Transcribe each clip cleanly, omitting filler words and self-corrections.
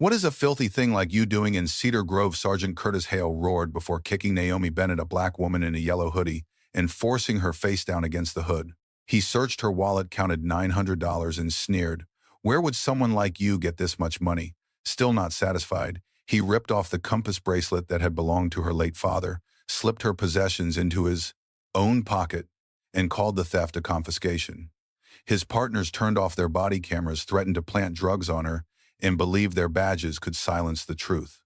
"What is a filthy thing like you doing in Cedar Grove?" Sergeant Curtis Hale roared before kicking Naomi Bennett, a black woman in a yellow hoodie, and forcing her face down against the hood. He searched her wallet, counted $900, and sneered. "Where would someone like you get this much money?" Still not satisfied, he ripped off the compass bracelet that had belonged to her late father, slipped her possessions into his own pocket, and called the theft a confiscation. His partners turned off their body cameras, threatened to plant drugs on her, and believed their badges could silence the truth.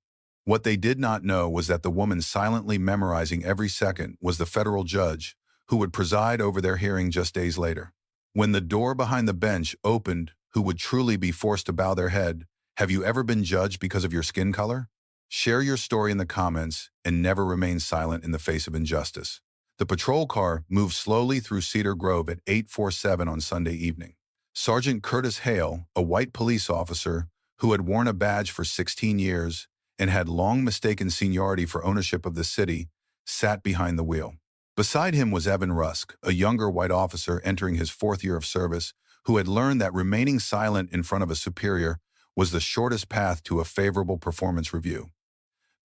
What they did not know was that the woman silently memorizing every second was the federal judge who would preside over their hearing just days later. When the door behind the bench opened, who would truly be forced to bow their head? Have you ever been judged because of your skin color? Share your story in the comments and never remain silent in the face of injustice. The patrol car moved slowly through Cedar Grove at 8:47 on Sunday evening. Sergeant Curtis Hale, a white police officer who had worn a badge for 16 years and had long mistaken seniority for ownership of the city, sat behind the wheel. Beside him was Evan Rusk, a younger white officer entering his 4th year of service, who had learned that remaining silent in front of a superior was the shortest path to a favorable performance review.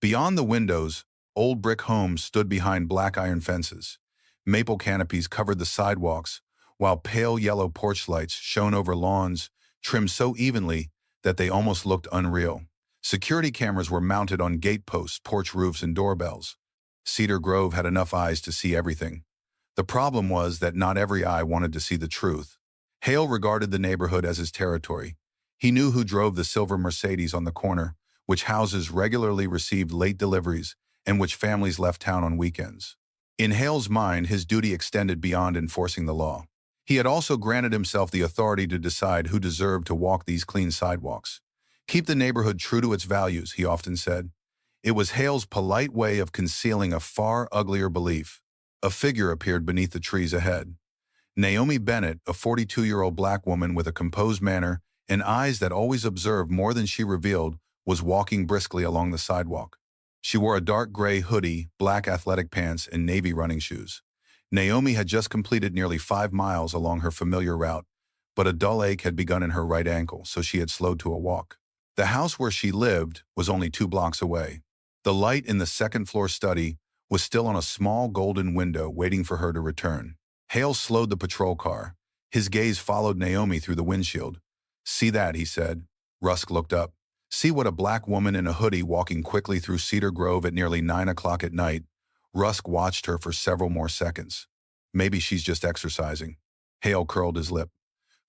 Beyond the windows, old brick homes stood behind black iron fences. Maple canopies covered the sidewalks, while pale yellow porch lights shone over lawns trimmed so evenly that they almost looked unreal. Security cameras were mounted on gate posts, porch roofs, and doorbells. Cedar Grove had enough eyes to see everything. The problem was that not every eye wanted to see the truth. Hale regarded the neighborhood as his territory. He knew who drove the silver Mercedes on the corner, which houses regularly received late deliveries, and which families left town on weekends. In Hale's mind, his duty extended beyond enforcing the law. He had also granted himself the authority to decide who deserved to walk these clean sidewalks. "Keep the neighborhood true to its values," he often said. It was Hale's polite way of concealing a far uglier belief. A figure appeared beneath the trees ahead. Naomi Bennett, a 42-year-old black woman with a composed manner and eyes that always observed more than she revealed, was walking briskly along the sidewalk. She wore a dark gray hoodie, black athletic pants, and navy running shoes. Naomi had just completed nearly 5 miles along her familiar route, but a dull ache had begun in her right ankle, so she had slowed to a walk. The house where she lived was only 2 blocks away. The light in the second-floor study was still on a small golden window waiting for her to return. Hale slowed the patrol car. His gaze followed Naomi through the windshield. "See that," he said. Rusk looked up. "See what a black woman in a hoodie walking quickly through Cedar Grove at nearly 9 o'clock at night." Rusk watched her for several more seconds. "Maybe she's just exercising." Hale curled his lip.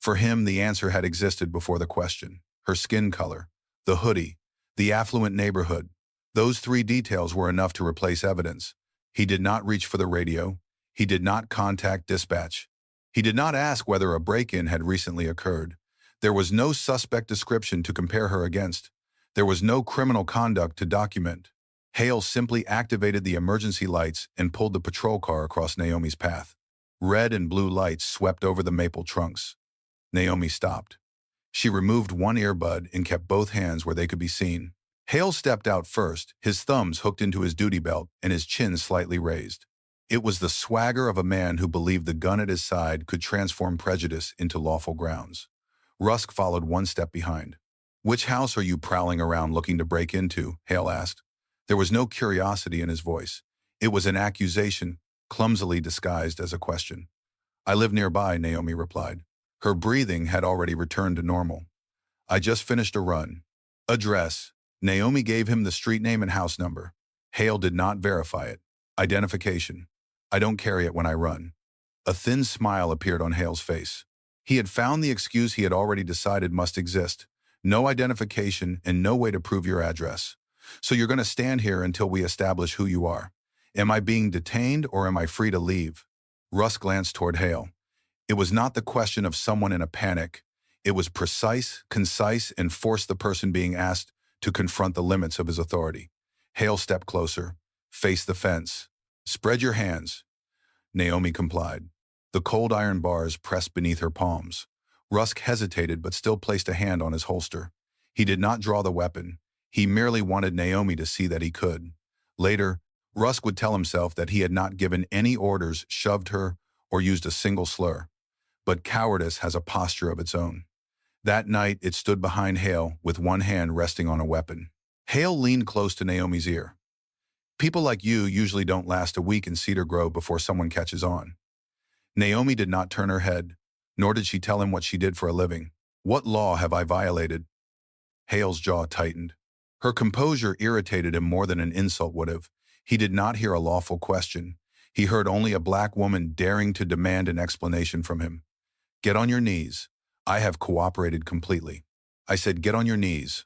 For him, the answer had existed before the question. Her skin color, the hoodie, the affluent neighborhood. Those 3 details were enough to replace evidence. He did not reach for the radio. He did not contact dispatch. He did not ask whether a break-in had recently occurred. There was no suspect description to compare her against. There was no criminal conduct to document. Hale simply activated the emergency lights and pulled the patrol car across Naomi's path. Red and blue lights swept over the maple trunks. Naomi stopped. She removed one earbud and kept both hands where they could be seen. Hale stepped out first, his thumbs hooked into his duty belt and his chin slightly raised. It was the swagger of a man who believed the gun at his side could transform prejudice into lawful grounds. Rusk followed one step behind. "Which house are you prowling around looking to break into?" Hale asked. There was no curiosity in his voice. It was an accusation, clumsily disguised as a question. "I live nearby," Naomi replied. Her breathing had already returned to normal. "I just finished a run." "Address." Naomi gave him the street name and house number. Hale did not verify it. "Identification." "I don't carry it when I run." A thin smile appeared on Hale's face. He had found the excuse he had already decided must exist. No identification and no way to prove your address. "So you're going to stand here until we establish who you are. Am I being detained or am I free to leave?" Russ glanced toward Hale. It was not the question of someone in a panic. It was precise, concise, and forced the person being asked to confront the limits of his authority. Hale stepped closer, faced the fence. "Spread your hands." Naomi complied. The cold iron bars pressed beneath her palms. Rusk hesitated but still placed a hand on his holster. He did not draw the weapon. He merely wanted Naomi to see that he could. Later, Rusk would tell himself that he had not given any orders, shoved her, or used a single slur. But cowardice has a posture of its own. That night, it stood behind Hale with one hand resting on a weapon. Hale leaned close to Naomi's ear. People like you usually don't last a week in Cedar Grove before someone catches on. Naomi did not turn her head, nor did she tell him what she did for a living. What law have I violated? Hale's jaw tightened. Her composure irritated him more than an insult would have. He did not hear a lawful question. He heard only a black woman daring to demand an explanation from him. Get on your knees. I have cooperated completely. I said, get on your knees.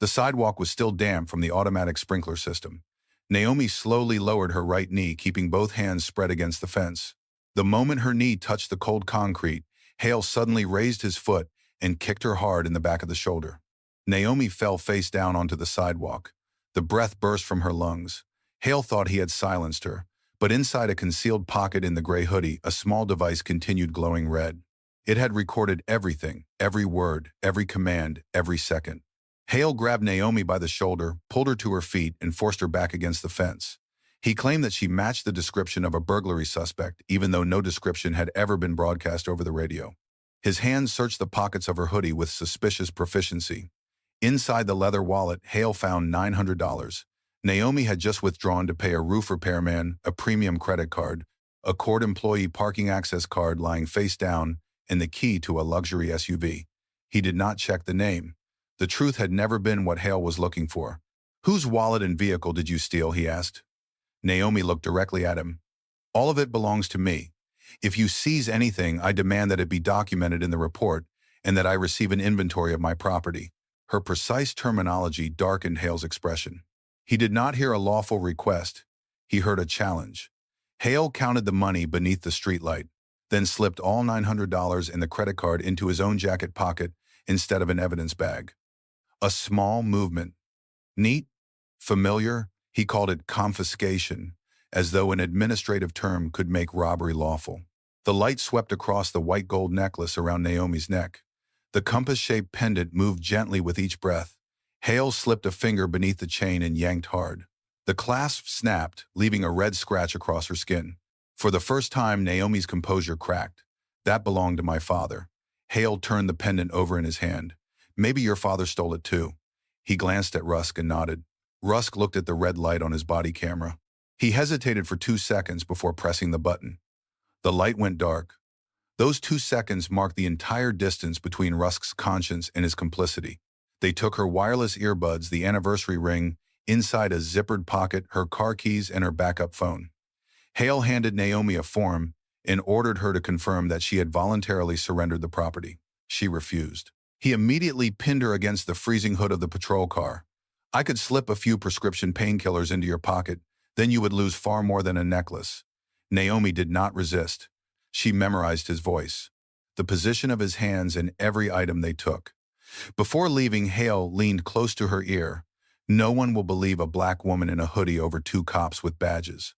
The sidewalk was still damp from the automatic sprinkler system. Naomi slowly lowered her right knee, keeping both hands spread against the fence. The moment her knee touched the cold concrete, Hale suddenly raised his foot and kicked her hard in the back of the shoulder. Naomi fell face down onto the sidewalk. The breath burst from her lungs. Hale thought he had silenced her, but inside a concealed pocket in the gray hoodie, a small device continued glowing red. It had recorded everything, every word, every command, every second. Hale grabbed Naomi by the shoulder, pulled her to her feet, and forced her back against the fence. He claimed that she matched the description of a burglary suspect, even though no description had ever been broadcast over the radio. His hands searched the pockets of her hoodie with suspicious proficiency. Inside the leather wallet, Hale found $900. Naomi had just withdrawn to pay a roof repairman, a premium credit card, a court employee parking access card lying face down, and the key to a luxury SUV. He did not check the name. The truth had never been what Hale was looking for. Whose wallet and vehicle did you steal? He asked. Naomi looked directly at him. All of it belongs to me. If you seize anything, I demand that it be documented in the report and that I receive an inventory of my property. Her precise terminology darkened Hale's expression. He did not hear a lawful request. He heard a challenge. Hale counted the money beneath the streetlight, then slipped all $900 and the credit card into his own jacket pocket instead of an evidence bag. A small movement. Neat, familiar, he called it confiscation, as though an administrative term could make robbery lawful. The light swept across the white gold necklace around Naomi's neck. The compass-shaped pendant moved gently with each breath. Hale slipped a finger beneath the chain and yanked hard. The clasp snapped, leaving a red scratch across her skin. For the first time, Naomi's composure cracked. That belonged to my father. Hale turned the pendant over in his hand. Maybe your father stole it too. He glanced at Rusk and nodded. Rusk looked at the red light on his body camera. He hesitated for 2 seconds before pressing the button. The light went dark. Those 2 seconds marked the entire distance between Rusk's conscience and his complicity. They took her wireless earbuds, the anniversary ring, inside a zippered pocket, her car keys, and her backup phone. Hale handed Naomi a form and ordered her to confirm that she had voluntarily surrendered the property. She refused. He immediately pinned her against the freezing hood of the patrol car. I could slip a few prescription painkillers into your pocket, then you would lose far more than a necklace. Naomi did not resist. She memorized his voice, the position of his hands, and every item they took. Before leaving, Hale leaned close to her ear. No one will believe a black woman in a hoodie over 2 cops with badges.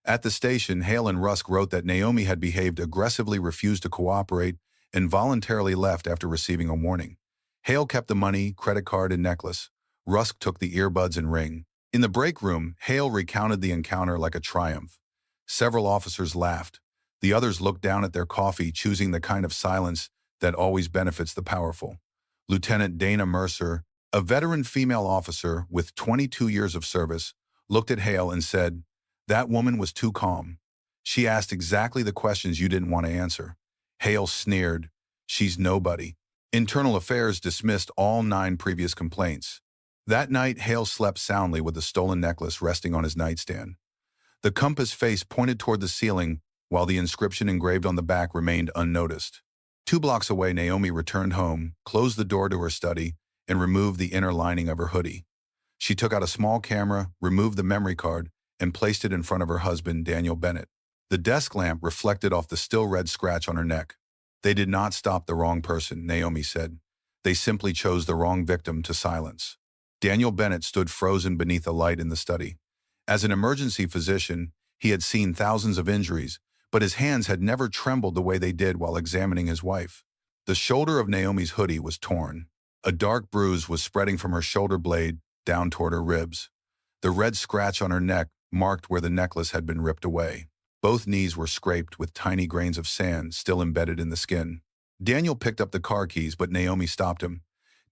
At the station, Hale and Rusk wrote that Naomi had behaved aggressively, refused to cooperate, and voluntarily left after receiving a warning. Hale kept the money, credit card, and necklace. Rusk took the earbuds and ring. In the break room, Hale recounted the encounter like a triumph. Several officers laughed. The others looked down at their coffee, choosing the kind of silence that always benefits the powerful. Lieutenant Dana Mercer, a veteran female officer with 22 years of service, looked at Hale and said, "That woman was too calm. She asked exactly the questions you didn't want to answer." Hale sneered, "She's nobody." Internal Affairs dismissed all 9 previous complaints. That night, Hale slept soundly with the stolen necklace resting on his nightstand. The compass face pointed toward the ceiling, while the inscription engraved on the back remained unnoticed. 2 blocks away, Naomi returned home, closed the door to her study, and removed the inner lining of her hoodie. She took out a small camera, removed the memory card, and placed it in front of her husband, Daniel Bennett. The desk lamp reflected off the still red scratch on her neck. "They did not stop the wrong person," Naomi said. "They simply chose the wrong victim to silence." Daniel Bennett stood frozen beneath the light in the study. As an emergency physician, he had seen thousands of injuries, but his hands had never trembled the way they did while examining his wife. The shoulder of Naomi's hoodie was torn. A dark bruise was spreading from her shoulder blade down toward her ribs. The red scratch on her neck marked where the necklace had been ripped away. Both knees were scraped with tiny grains of sand still embedded in the skin. Daniel picked up the car keys, but Naomi stopped him.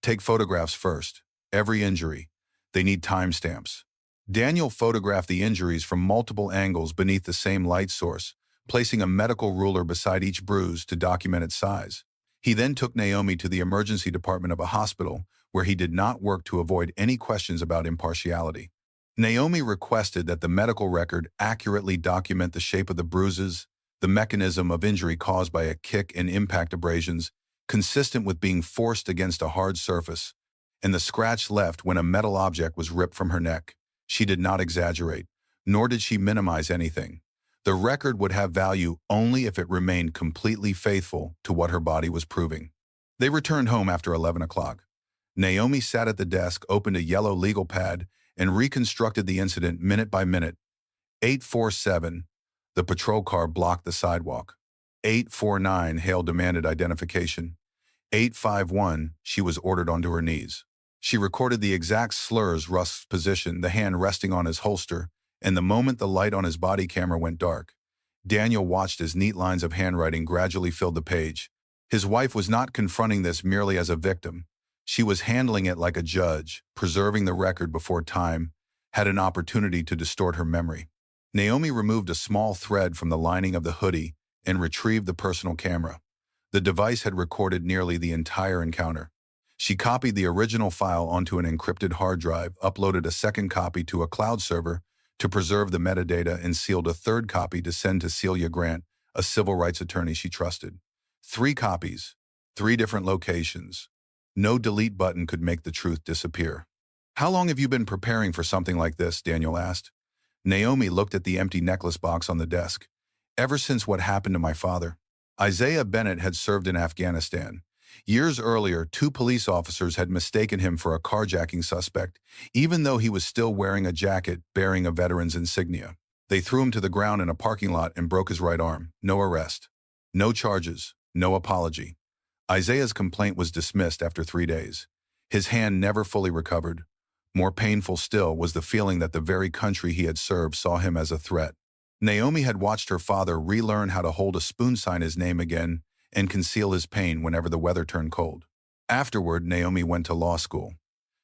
Take photographs first. Every injury. They need timestamps. Daniel photographed the injuries from multiple angles beneath the same light source, placing a medical ruler beside each bruise to document its size. He then took Naomi to the emergency department of a hospital, where he did not work to avoid any questions about impartiality. Naomi requested that the medical record accurately document the shape of the bruises, the mechanism of injury caused by a kick and impact abrasions, consistent with being forced against a hard surface, and the scratch left when a metal object was ripped from her neck. She did not exaggerate, nor did she minimize anything. The record would have value only if it remained completely faithful to what her body was proving. They returned home after 11 o'clock. Naomi sat at the desk, opened a yellow legal pad, and reconstructed the incident minute by minute. 847, the patrol car blocked the sidewalk. 849, Hale demanded identification. 851, she was ordered onto her knees. She recorded the exact slurs, Rusk's position, the hand resting on his holster, and the moment the light on his body camera went dark. Daniel watched as neat lines of handwriting gradually filled the page. His wife was not confronting this merely as a victim. She was handling it like a judge, preserving the record before time had an opportunity to distort her memory. Naomi removed a small thread from the lining of the hoodie and retrieved the personal camera. The device had recorded nearly the entire encounter. She copied the original file onto an encrypted hard drive, uploaded a second copy to a cloud server to preserve the metadata, and sealed a third copy to send to Celia Grant, a civil rights attorney she trusted. 3 copies, 3 different locations. No delete button could make the truth disappear. How long have you been preparing for something like this? Daniel asked. Naomi looked at the empty necklace box on the desk. Ever since what happened to my father. Isaiah Bennett had served in Afghanistan. Years earlier, 2 police officers had mistaken him for a carjacking suspect, even though he was still wearing a jacket bearing a veteran's insignia. They threw him to the ground in a parking lot and broke his right arm. No arrest. No charges. No apology. Isaiah's complaint was dismissed after 3 days. His hand never fully recovered. More painful still was the feeling that the very country he had served saw him as a threat. Naomi had watched her father relearn how to hold a spoon sign his name again and conceal his pain whenever the weather turned cold. Afterward, Naomi went to law school.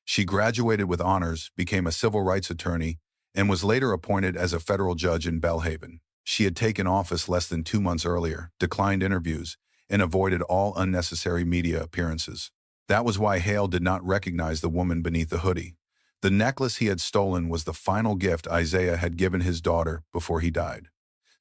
She graduated with honors, became a civil rights attorney, and was later appointed as a federal judge in Belhaven. She had taken office less than 2 months earlier, declined interviews, and avoided all unnecessary media appearances. That was why Hale did not recognize the woman beneath the hoodie. The necklace he had stolen was the final gift Isaiah had given his daughter before he died.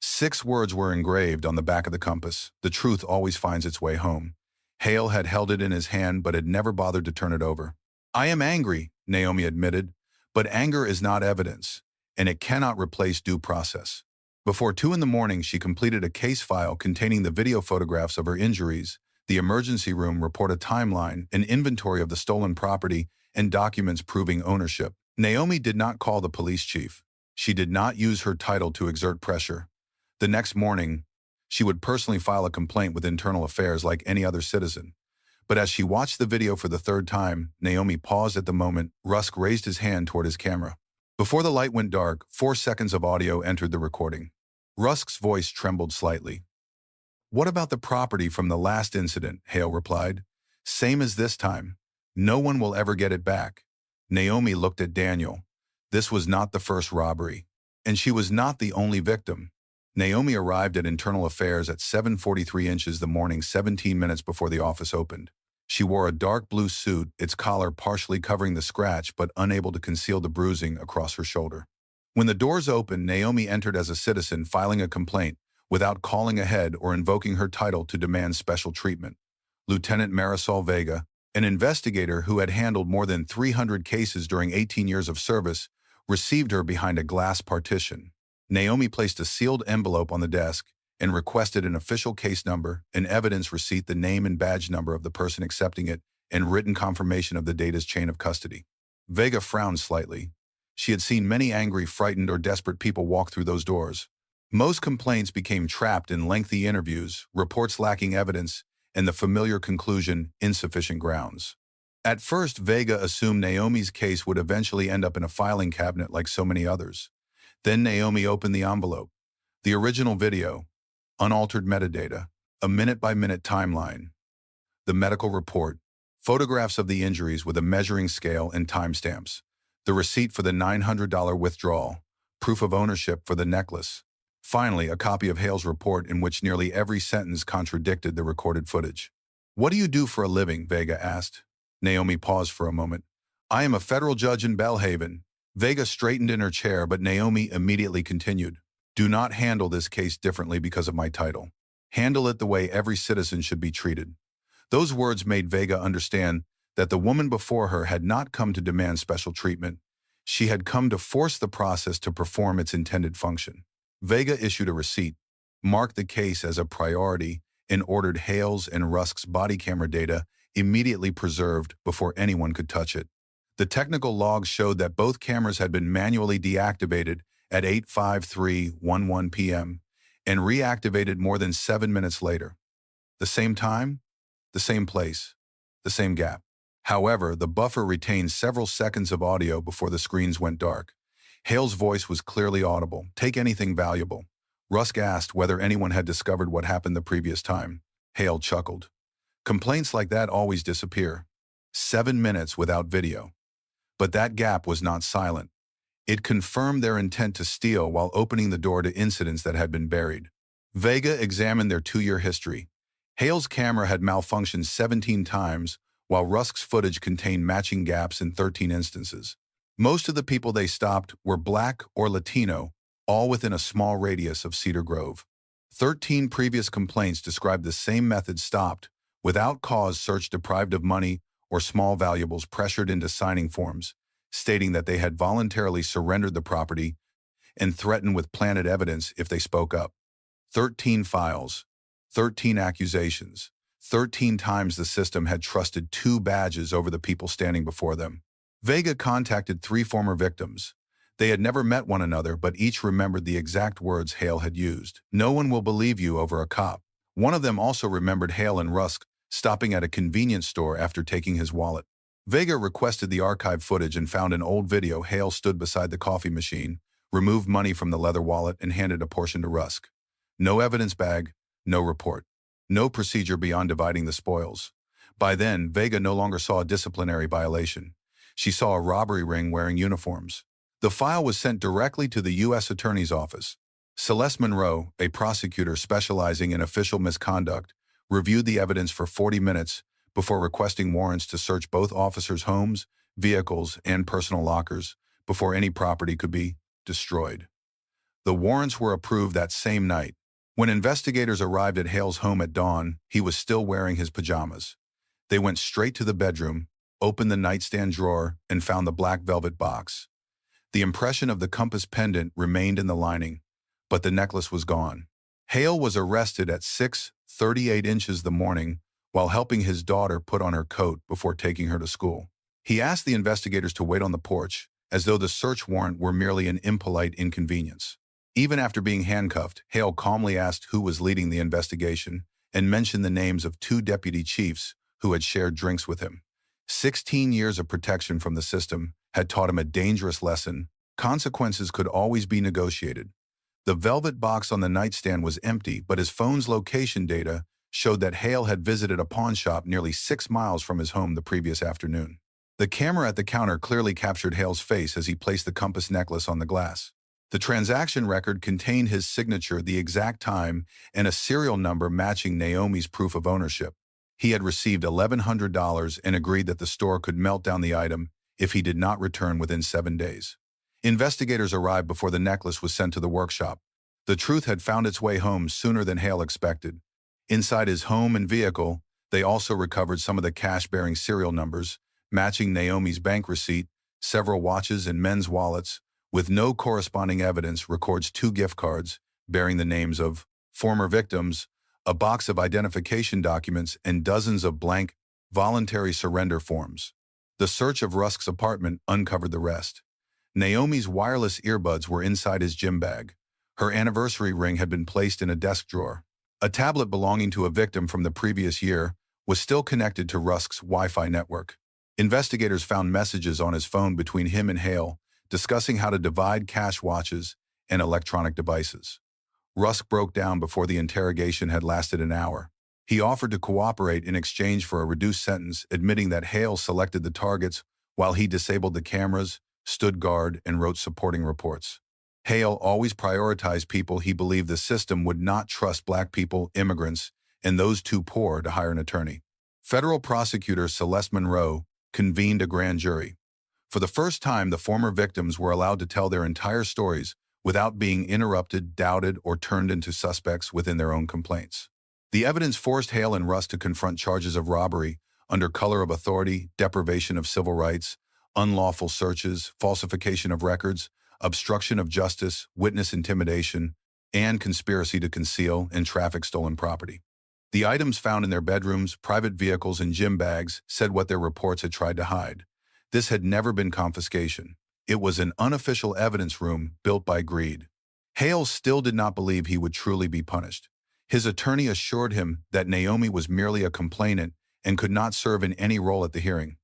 6 words were engraved on the back of the compass: the truth always finds its way home. Hale had held it in his hand but had never bothered to turn it over. I am angry, Naomi admitted, but anger is not evidence, and it cannot replace due process. Before 2 in the morning, she completed a case file containing the video photographs of her injuries, the emergency room report, a timeline, an inventory of the stolen property, and documents proving ownership. Naomi did not call the police chief. She did not use her title to exert pressure. The next morning, she would personally file a complaint with Internal Affairs like any other citizen. But as she watched the video for the 3rd time, Naomi paused at the moment Rusk raised his hand toward his camera. Before the light went dark, 4 seconds of audio entered the recording. Rusk's voice trembled slightly. What about the property from the last incident? Hale replied. Same as this time. No one will ever get it back. Naomi looked at Daniel. This was not the first robbery. And she was not the only victim. Naomi arrived at Internal Affairs at 7:43 inches the morning, 17 minutes before the office opened. She wore a dark blue suit, its collar partially covering the scratch but unable to conceal the bruising across her shoulder. When the doors opened, Naomi entered as a citizen, filing a complaint without calling ahead or invoking her title to demand special treatment. Lieutenant Marisol Vega, an investigator who had handled more than 300 cases during 18 years of service, received her behind a glass partition. Naomi placed a sealed envelope on the desk and requested an official case number, an evidence receipt, the name and badge number of the person accepting it, and written confirmation of the data's chain of custody. Vega frowned slightly. She had seen many angry, frightened, or desperate people walk through those doors. Most complaints became trapped in lengthy interviews, reports lacking evidence, and the familiar conclusion, insufficient grounds. At first, Vega assumed Naomi's case would eventually end up in a filing cabinet like so many others. Then Naomi opened the envelope. The original video, unaltered metadata, a minute-by-minute timeline. the medical report, photographs of the injuries with a measuring scale and timestamps, the receipt for the $900 withdrawal, proof of ownership for the necklace. Finally, a copy of Hale's report in which nearly every sentence contradicted the recorded footage. "What do you do for a living?" Vega asked. Naomi paused for a moment. "I am a federal judge in Bellhaven." Vega straightened in her chair, but Naomi immediately continued. "Do not handle this case differently because of my title. Handle it the way every citizen should be treated." Those words made Vega understand that the woman before her had not come to demand special treatment. She had come to force the process to perform its intended function. Vega issued a receipt, marked the case as a priority, and ordered Hale's and Rusk's body camera data immediately preserved before anyone could touch it. The technical logs showed that both cameras had been manually deactivated at 8:53:11 p.m. and reactivated more than 7 minutes later. The same time, the same place, the same gap. However, the buffer retained several seconds of audio before the screens went dark. Hale's voice was clearly audible. "Take anything valuable." Rusk asked whether anyone had discovered what happened the previous time. Hale chuckled. "Complaints like that always disappear. 7 minutes without video." But that gap was not silent. It confirmed their intent to steal while opening the door to incidents that had been buried. Vega examined their 2-year history. Hale's camera had malfunctioned 17 times, while Rusk's footage contained matching gaps in 13 instances. Most of the people they stopped were Black or Latino, all within a small radius of Cedar Grove. 13 previous complaints described the same method stopped, without cause search deprived of money or small valuables pressured into signing forms, stating that they had voluntarily surrendered the property and threatened with planted evidence if they spoke up. 13 files, 13 accusations, 13 times the system had trusted 2 badges over the people standing before them. Vega contacted 3 former victims. They had never met one another, but each remembered the exact words Hale had used. "No one will believe you over a cop." One of them also remembered Hale and Rusk stopping at a convenience store after taking his wallet. Vega requested the archive footage and found an old video. Hale stood beside the coffee machine, removed money from the leather wallet, and handed a portion to Rusk. No evidence bag, no report. No procedure beyond dividing the spoils. By then, Vega no longer saw a disciplinary violation. She saw a robbery ring wearing uniforms. The file was sent directly to the U.S. Attorney's Office. Celeste Monroe, a prosecutor specializing in official misconduct, reviewed the evidence for 40 minutes before requesting warrants to search both officers' homes, vehicles, and personal lockers before any property could be destroyed. The warrants were approved that same night. When investigators arrived at Hale's home at dawn, he was still wearing his pajamas. They went straight to the bedroom, opened the nightstand drawer, and found the black velvet box. The impression of the compass pendant remained in the lining, but the necklace was gone. Hale was arrested at 6:38 inches the morning while helping his daughter put on her coat before taking her to school. He asked the investigators to wait on the porch, as though the search warrant were merely an impolite inconvenience. Even after being handcuffed, Hale calmly asked who was leading the investigation and mentioned the names of 2 deputy chiefs who had shared drinks with him. 16 years of protection from the system had taught him a dangerous lesson. Consequences could always be negotiated. The velvet box on the nightstand was empty, but his phone's location data showed that Hale had visited a pawn shop nearly 6 miles from his home the previous afternoon. The camera at the counter clearly captured Hale's face as he placed the compass necklace on the glass. The transaction record contained his signature, the exact time, and a serial number matching Naomi's proof of ownership. He had received $1,100 and agreed that the store could melt down the item if he did not return within 7 days. Investigators arrived before the necklace was sent to the workshop. The truth had found its way home sooner than Hale expected. Inside his home and vehicle, they also recovered some of the cash-bearing serial numbers, matching Naomi's bank receipt, several watches and men's wallets, with no corresponding evidence. Records 2 gift cards bearing the names of former victims, a box of identification documents, and dozens of blank, voluntary surrender forms. The search of Rusk's apartment uncovered the rest. Naomi's wireless earbuds were inside his gym bag. Her anniversary ring had been placed in a desk drawer. A tablet belonging to a victim from the previous year was still connected to Rusk's Wi-Fi network. Investigators found messages on his phone between him and Hale, discussing how to divide cash watches and electronic devices. Rusk broke down before the interrogation had lasted an hour. He offered to cooperate in exchange for a reduced sentence, admitting that Hale selected the targets while he disabled the cameras, stood guard, and wrote supporting reports. Hale always prioritized people he believed the system would not trust black people, immigrants, and those too poor to hire an attorney. Federal prosecutor Celeste Monroe convened a grand jury. For the first time, the former victims were allowed to tell their entire stories without being interrupted, doubted, or turned into suspects within their own complaints. The evidence forced Hale and Rusk to confront charges of robbery under color of authority, deprivation of civil rights, unlawful searches, falsification of records, obstruction of justice, witness intimidation, and conspiracy to conceal and traffic stolen property. The items found in their bedrooms, private vehicles, and gym bags said what their reports had tried to hide. This had never been confiscation. It was an unofficial evidence room built by greed. Hale still did not believe he would truly be punished. His attorney assured him that Naomi was merely a complainant and could not serve in any role at the hearing.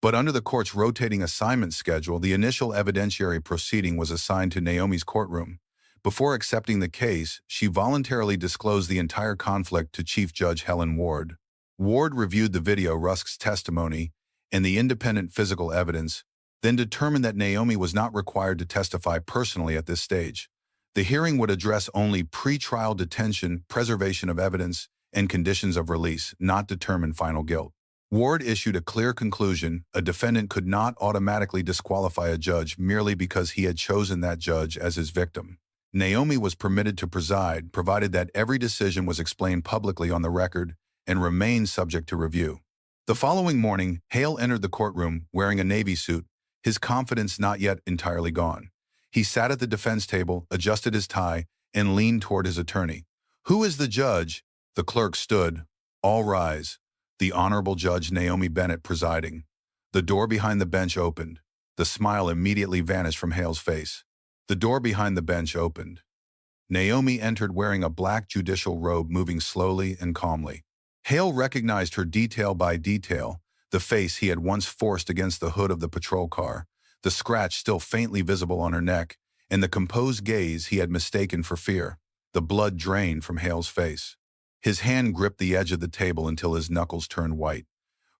But under the court's rotating assignment schedule, the initial evidentiary proceeding was assigned to Naomi's courtroom. Before accepting the case, she voluntarily disclosed the entire conflict to Chief Judge Helen Ward. Ward reviewed the video, Rusk's testimony, and the independent physical evidence, then determined that Naomi was not required to testify personally at this stage. The hearing would address only pre-trial detention, preservation of evidence, and conditions of release, not determine final guilt. Ward issued a clear conclusion: a defendant could not automatically disqualify a judge merely because he had chosen that judge as his victim. Naomi was permitted to preside, provided that every decision was explained publicly on the record and remained subject to review. The following morning, Hale entered the courtroom wearing a Navy suit, his confidence not yet entirely gone. He sat at the defense table, adjusted his tie, and leaned toward his attorney. "Who is the judge?" The clerk stood. "All rise." The Honorable Judge Naomi Bennett presiding. The door behind the bench opened. The smile immediately vanished from Hale's face. The door behind the bench opened. Naomi entered wearing a black judicial robe, moving slowly and calmly. Hale recognized her detail by detail, the face he had once forced against the hood of the patrol car, the scratch still faintly visible on her neck, and the composed gaze he had mistaken for fear. The blood drained from Hale's face. His hand gripped the edge of the table until his knuckles turned white.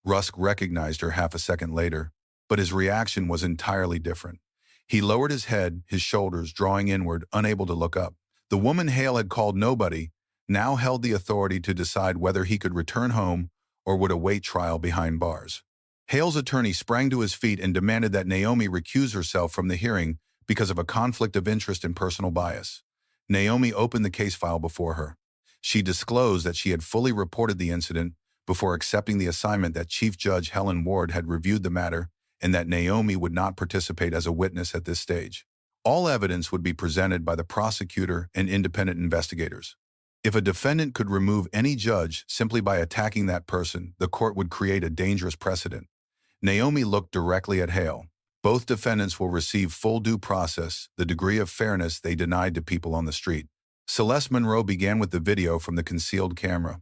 Rusk recognized her half a second later, but his reaction was entirely different. He lowered his head, his shoulders drawing inward, unable to look up. The woman Hale had called nobody now held the authority to decide whether he could return home or would await trial behind bars. Hale's attorney sprang to his feet and demanded that Naomi recuse herself from the hearing because of a conflict of interest and personal bias. Naomi opened the case file before her. She disclosed that she had fully reported the incident before accepting the assignment, that Chief Judge Helen Ward had reviewed the matter, and that Naomi would not participate as a witness at this stage. All evidence would be presented by the prosecutor and independent investigators. If a defendant could remove any judge simply by attacking that person, the court would create a dangerous precedent. Naomi looked directly at Hale. Both defendants will receive full due process, the degree of fairness they denied to people on the street. Celeste Monroe began with the video from the concealed camera.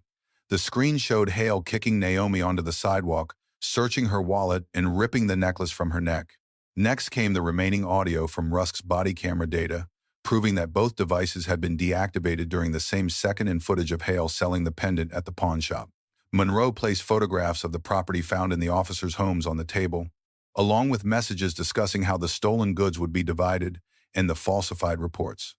The screen showed Hale kicking Naomi onto the sidewalk, searching her wallet, and ripping the necklace from her neck. Next came the remaining audio from Rusk's body camera data, proving that both devices had been deactivated during the same second, and footage of Hale selling the pendant at the pawn shop. Monroe placed photographs of the property found in the officers' homes on the table, along with messages discussing how the stolen goods would be divided and the falsified reports.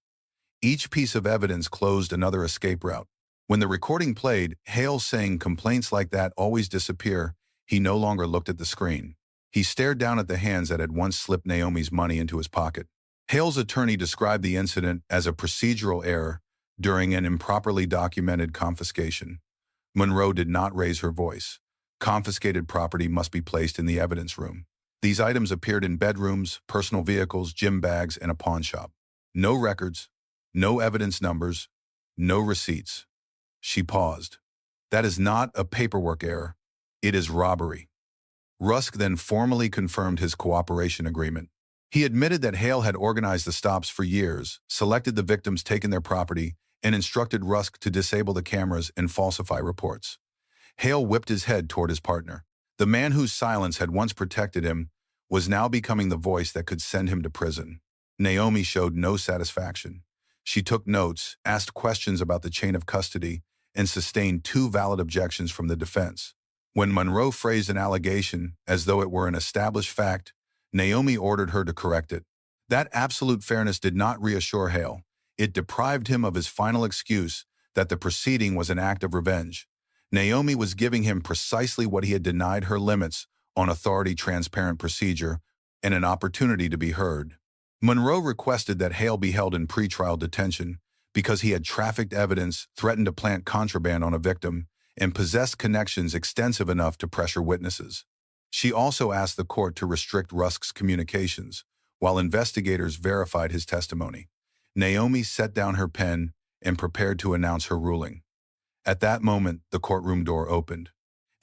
Each piece of evidence closed another escape route. When the recording played, Hale saying complaints like that always disappear, he no longer looked at the screen. He stared down at the hands that had once slipped Naomi's money into his pocket. Hale's attorney described the incident as a procedural error during an improperly documented confiscation. Monroe did not raise her voice. Confiscated property must be placed in the evidence room. These items appeared in bedrooms, personal vehicles, gym bags, and a pawn shop. No records, no evidence numbers, no receipts. She paused. That is not a paperwork error. It is robbery. Rusk then formally confirmed his cooperation agreement. He admitted that Hale had organized the stops for years, selected the victims, taken their property, and instructed Rusk to disable the cameras and falsify reports. Hale whipped his head toward his partner. The man whose silence had once protected him was now becoming the voice that could send him to prison. Naomi showed no satisfaction. She took notes, asked questions about the chain of custody, and sustained two valid objections from the defense. When Monroe phrased an allegation as though it were an established fact, Naomi ordered her to correct it. That absolute fairness did not reassure Hale. It deprived him of his final excuse that the proceeding was an act of revenge. Naomi was giving him precisely what he had denied her: limits on authority, transparent procedure, and an opportunity to be heard. Monroe requested that Hale be held in pretrial detention because he had trafficked evidence, threatened to plant contraband on a victim, and possessed connections extensive enough to pressure witnesses. She also asked the court to restrict Rusk's communications while investigators verified his testimony. Naomi set down her pen and prepared to announce her ruling. At that moment, the courtroom door opened.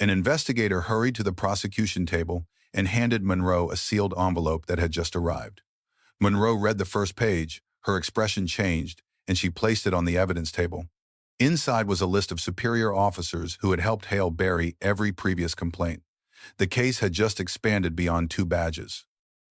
An investigator hurried to the prosecution table and handed Monroe a sealed envelope that had just arrived. Monroe read the first page, her expression changed, and she placed it on the evidence table. Inside was a list of superior officers who had helped Hale bury every previous complaint. The case had just expanded beyond 2 badges.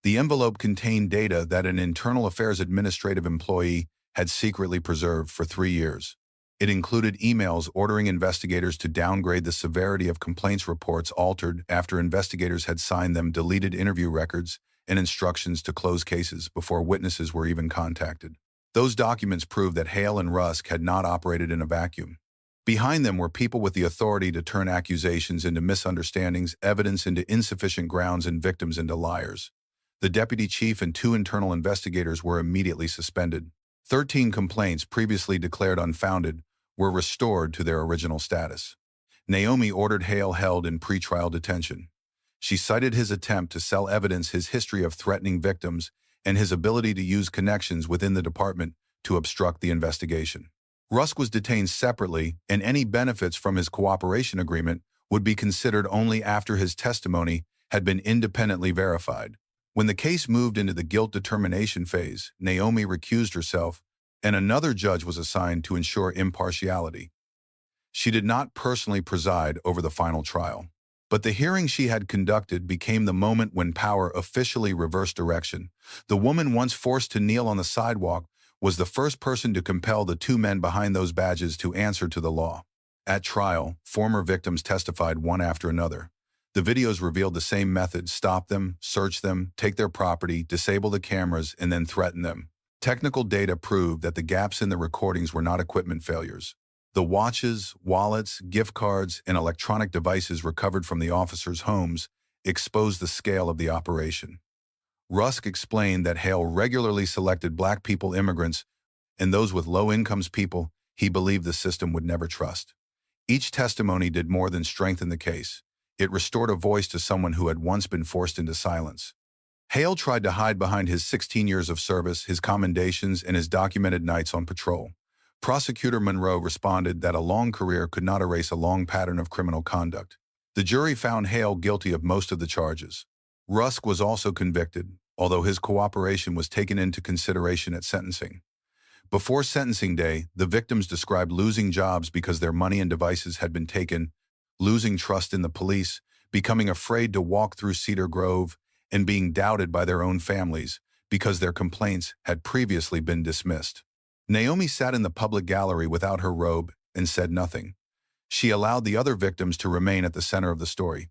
The envelope contained data that an internal affairs administrative employee had secretly preserved for 3 years. It included emails ordering investigators to downgrade the severity of complaints reports altered after investigators had signed them, deleted interview records, and instructions to close cases before witnesses were even contacted. Those documents proved that Hale and Rusk had not operated in a vacuum. Behind them were people with the authority to turn accusations into misunderstandings, evidence into insufficient grounds, and victims into liars. The deputy chief and 2 internal investigators were immediately suspended. 13 complaints previously declared unfounded were restored to their original status. Naomi ordered Hale held in pretrial detention. She cited his attempt to sell evidence, his history of threatening victims, and his ability to use connections within the department to obstruct the investigation. Rusk was detained separately, and any benefits from his cooperation agreement would be considered only after his testimony had been independently verified. When the case moved into the guilt determination phase, Naomi recused herself, and another judge was assigned to ensure impartiality. She did not personally preside over the final trial, but the hearing she had conducted became the moment when power officially reversed direction. The woman once forced to kneel on the sidewalk was the first person to compel the 2 men behind those badges to answer to the law. At trial, former victims testified one after another. The videos revealed the same method: stop them, search them, take their property, disable the cameras, and then threaten them. Technical data proved that the gaps in the recordings were not equipment failures. The watches, wallets, gift cards, and electronic devices recovered from the officers' homes exposed the scale of the operation. Rusk explained that Hale regularly selected Black people, immigrants, and those with low incomes, people he believed the system would never trust. Each testimony did more than strengthen the case. It restored a voice to someone who had once been forced into silence. Hale tried to hide behind his 16 years of service, his commendations, and his documented nights on patrol. Prosecutor Monroe responded that a long career could not erase a long pattern of criminal conduct. The jury found Hale guilty of most of the charges. Rusk was also convicted, although his cooperation was taken into consideration at sentencing. Before sentencing day, the victims described losing jobs because their money and devices had been taken, losing trust in the police, becoming afraid to walk through Cedar Grove, and being doubted by their own families because their complaints had previously been dismissed. Naomi sat in the public gallery without her robe and said nothing. She allowed the other victims to remain at the center of the story.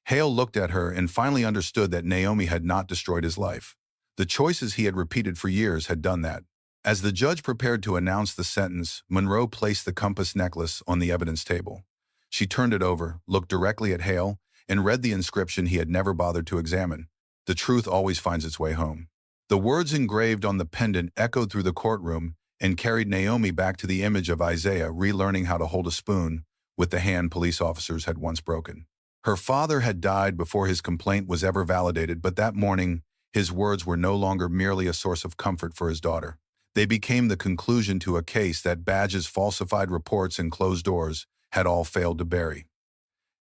Hale looked at her and finally understood that Naomi had not destroyed his life. The choices he had repeated for years had done that. As the judge prepared to announce the sentence, Monroe placed the compass necklace on the evidence table. She turned it over, looked directly at Hale, and read the inscription he had never bothered to examine. The truth always finds its way home. The words engraved on the pendant echoed through the courtroom and carried Naomi back to the image of Isaiah relearning how to hold a spoon with the hand police officers had once broken. Her father had died before his complaint was ever validated, but that morning, his words were no longer merely a source of comfort for his daughter. They became the conclusion to a case that badges, falsified reports, and closed doors had all failed to bury.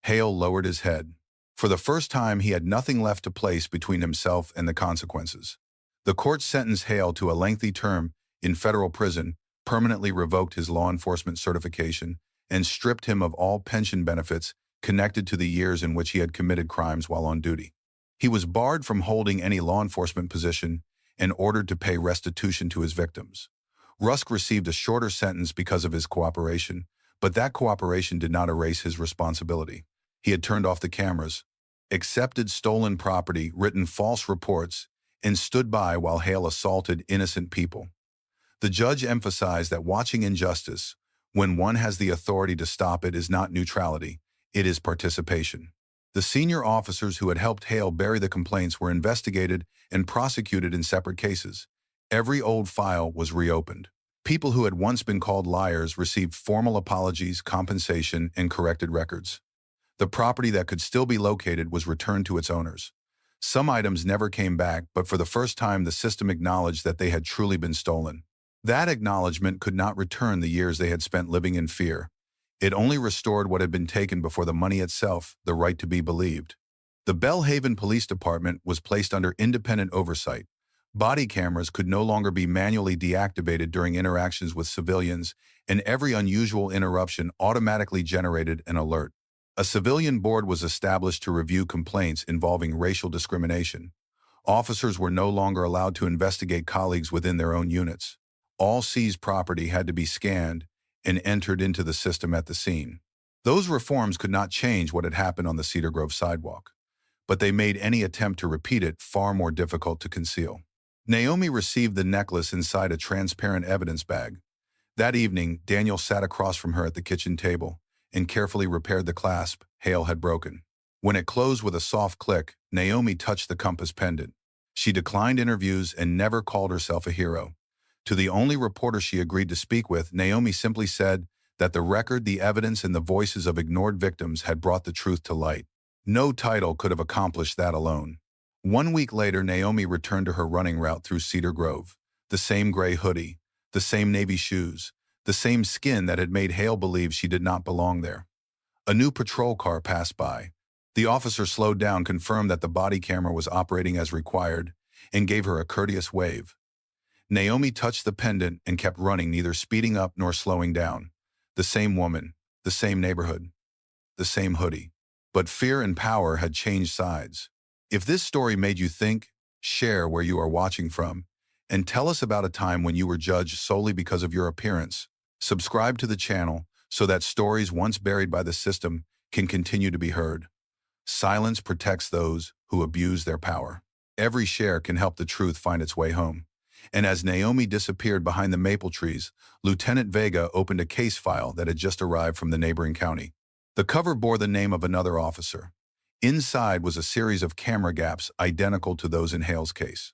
Hale lowered his head. For the first time, he had nothing left to place between himself and the consequences. The court sentenced Hale to a lengthy term in federal prison, permanently revoked his law enforcement certification, and stripped him of all pension benefits connected to the years in which he had committed crimes while on duty. He was barred from holding any law enforcement position and ordered to pay restitution to his victims. Rusk received a shorter sentence because of his cooperation, But that cooperation did not erase his responsibility. He had turned off the cameras, accepted stolen property, written false reports, and stood by while Hale assaulted innocent people. The judge emphasized that watching injustice, when one has the authority to stop it, is not neutrality, it is participation. The senior officers who had helped Hale bury the complaints were investigated and prosecuted in separate cases. Every old file was reopened. People who had once been called liars received formal apologies, compensation, and corrected records. The property that could still be located was returned to its owners. Some items never came back, but for the first time the system acknowledged that they had truly been stolen. That acknowledgement could not return the years they had spent living in fear. It only restored what had been taken before the money itself, the right to be believed. The Bellhaven Police Department was placed under independent oversight. Body cameras could no longer be manually deactivated during interactions with civilians, and every unusual interruption automatically generated an alert. A civilian board was established to review complaints involving racial discrimination. Officers were no longer allowed to investigate colleagues within their own units. All seized property had to be scanned and entered into the system at the scene. Those reforms could not change what had happened on the Cedar Grove sidewalk, but they made any attempt to repeat it far more difficult to conceal. Naomi received the necklace inside a transparent evidence bag. That evening, Daniel sat across from her at the kitchen table and carefully repaired the clasp Hale had broken. When it closed with a soft click, Naomi touched the compass pendant. She declined interviews and never called herself a hero. To the only reporter she agreed to speak with, Naomi simply said that the record, the evidence, and the voices of ignored victims had brought the truth to light. No title could have accomplished that alone. 1 week later, Naomi returned to her running route through Cedar Grove. The same gray hoodie, the same navy shoes, the same skin that had made Hale believe she did not belong there. A new patrol car passed by. The officer slowed down, confirmed that the body camera was operating as required, and gave her a courteous wave. Naomi touched the pendant and kept running, neither speeding up nor slowing down. The same woman, the same neighborhood, the same hoodie. But fear and power had changed sides. If this story made you think, share where you are watching from, and tell us about a time when you were judged solely because of your appearance. Subscribe to the channel so that stories once buried by the system can continue to be heard. Silence protects those who abuse their power. Every share can help the truth find its way home. And as Naomi disappeared behind the maple trees, Lieutenant Vega opened a case file that had just arrived from the neighboring county. The cover bore the name of another officer. Inside was a series of camera gaps identical to those in Hale's case.